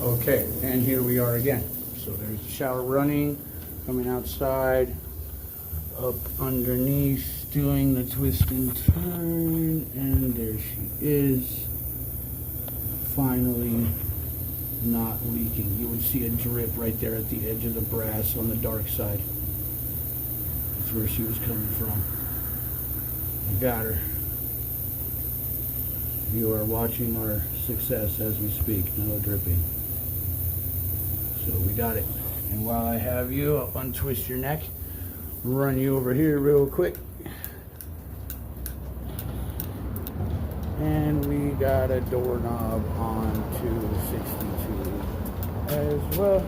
Okay, and here we are again. So there's the shower running, coming outside, up underneath, doing the twist and turn, and there she is, finally not leaking. You would see a drip right there at the edge of the brass on the dark side. That's where she was coming from. I got her. You are watching our success as we speak, no dripping. So we got it. And while I have you, I'll untwist your neck, run you over here real quick. And we got a doorknob on 262 as well.